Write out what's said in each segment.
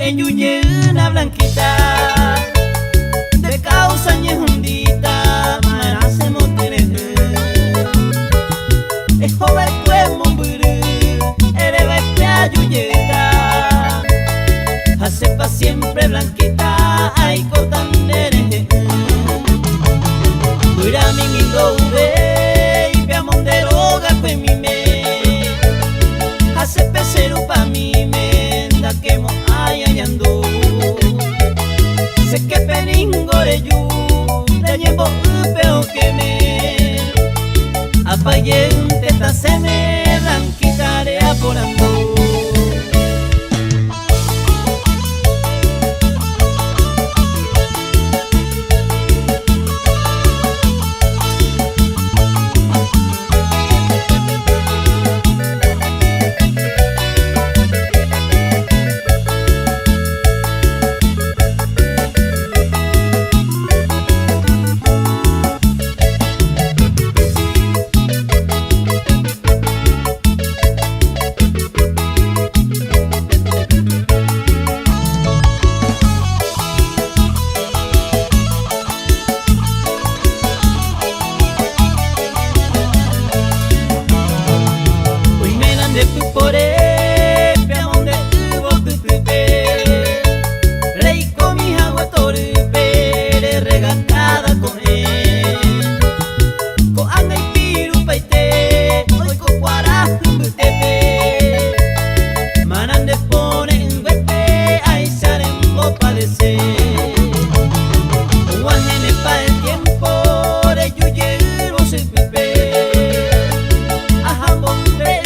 Eyuye una blanquita de causa ñejundita manase montenegro es joven pues momburu ereba que ayuyeta hace pa siempre blanquita ay cotandere pura mi mingo ube y pe amondero gape mi me hace pesero pa mi me da que mo ay ayando sé que peningore yu de llevo upeo que me apayente ta se me blanquitare aporando. De tu pore, pe amonde ubo tu tupe, rey con mi agua torupe, de regatada con él, con anga y piru paite, hoy con cuarajo tepe, manan de pone en huepe, ay salen bo padecer, un guajene pa el tiempo, de yuye ubo se pipe, ajá bombre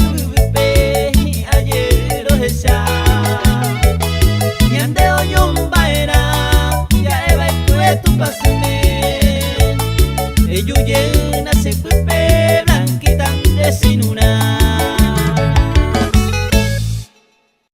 Nyandeo yomba era ya eba tu pasme eyuye